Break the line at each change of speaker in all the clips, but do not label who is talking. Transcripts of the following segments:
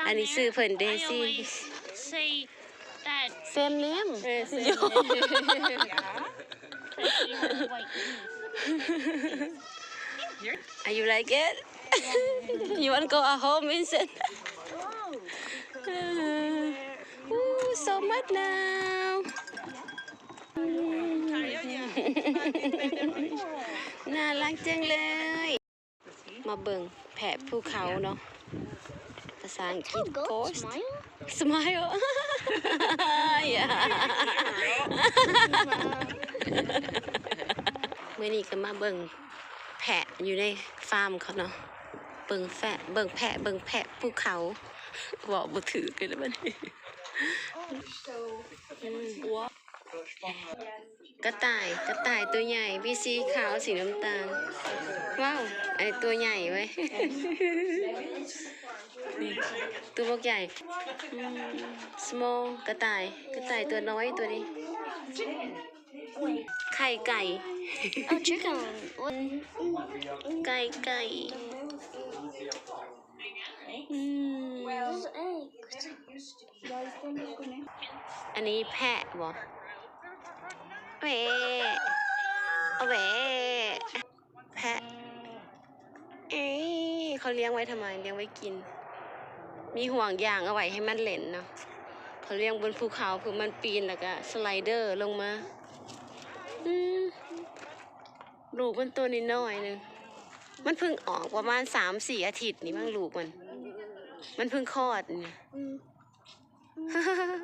อันนี้ชื่อเพิ่นเดซี่
say that
same name Are you like it? You want to go at home, Vincent? Ooh, so much now. น่ารักจังเลย มาเบิ่งแพะภูเขาเนาะ ภาษาอังกฤษ Ghost Smile มื้อนี้ก็มาเบิ่งแพะอยู่ในฟาร์มเขาเนาะ เบิ่งแพะภูเขาบอกบ่ถือกันแล้วบัดนี้กระต่ายตัวใหญ่มีสีขาวสีน้ำตาลว้าวไอ้ตัวใหญ่เว้ยตัวพวกใหญ่small กระต่ายตัวน้อยตัวนี้ไข่ไก่
oh chicken
ไก่อันนี้แพะบ่แหวแพะเขาเลี้ยงไว้ทำไมเลี้ยงไว้กินมีห่วงยางเอาไว้ให้มันเล่นเนาะเขาเลี้ยงบนภูเขาเพื่อมันปีนแล้วก็สไลเดอร์ลงมาลูกมันตัวน้อยๆนึงมันเพิ่งออกประมาณ 3-4 อาทิตย์นี่มั้งลูกมันเพิ่งคลอดนี่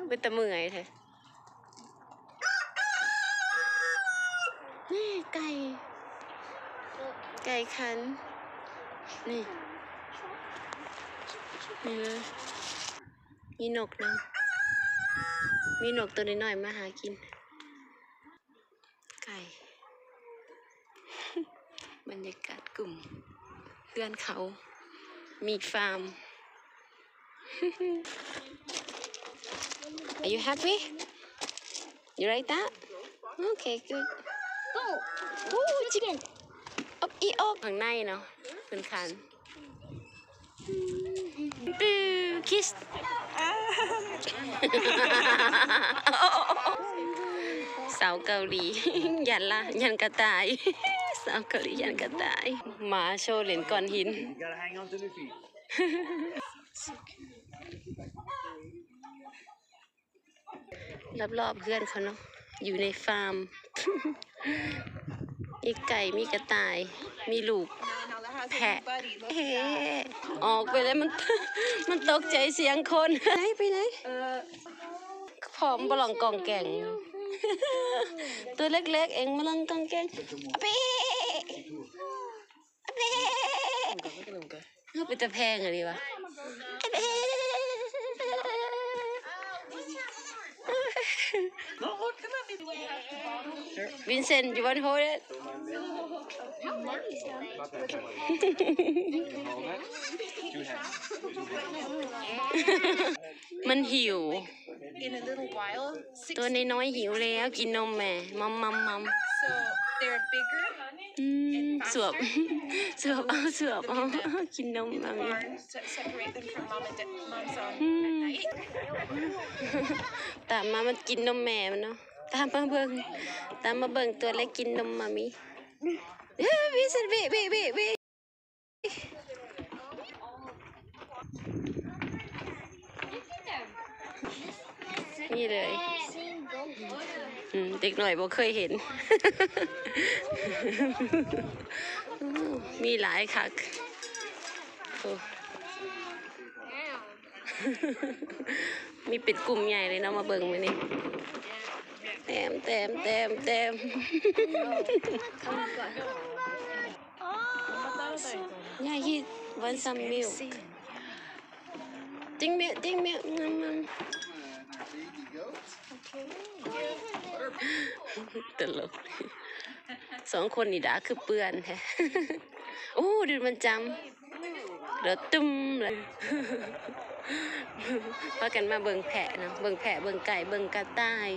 เป็นตะเมื่อยแท้นี่ไก่คันนี่เลยมีนกนะมีนกตัวน้อยๆมาหากินไก่ บรรยากาศกลุ่มเพื่อนเขามีฟาร์ม Are you happy? You like that? Okay, good. Oh, chicken. อีออกข้างในเนาะเป็นคันคิสสาวเกาหลียันกระต่ายสาวเกาหลียันกระต่ายหมาโชว์เหรียญก้อนหินรอบๆเพื่อนเขาเนาะอยู่ในฟาร์ม มีไก่มีกระต่ายมีลูกแพะออกไปแล้วมันตกใจเสียงคนไปไหนผอมบลองกองแก่งตัวเล็กๆเองบลองกองแก่งไปตะแพงอะไรวะVincent, you want to hold it?มันหิว ตัวน้อยๆหิวแล้วกินนมแม่มัม
So they're bigger
สวบกินนมมามี
to separate them from mom's at night.
ตามมามันกินนมแม่มันเนาะตามมาเบิ่งตัวเล็กกินนมมามีวิสันวินี่เลยเด็กหน่อยบ่เคยเห็น มีหลายคักมีเป็นกลุ่มใหญ่เลยเนาะมาเบิ่งมื้อนี้แต้มYeah, he wants some milk. Drink milk.ตลกสองคนนี่ด่าคือเปื้อนแท้ โอ้ดูมันจำแล้วตุ้มเลยพากันมาเบิ่งแพะนะเบิ่งแพะเบิ่งไก่เบิ่งกระต่าย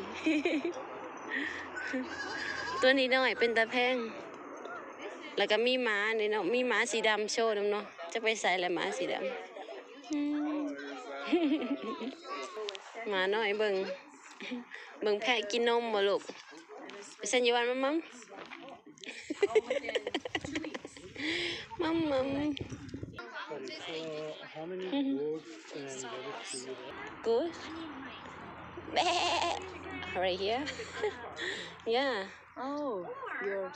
ตัวนี้น้อยเป็นตาแพงแล้วก็มีม้านี่เนาะมีม้าสีดำโชว์นำเนาะจะไปใส่อะไรม้าสีดำ หมาน้อยเบิ่งแพะกินนมบ่ลูกไปเซ็นอยู่วันมัมมัม
How many goats and rabbits do you have?
Good. Right here. Yeah.
Oh, you're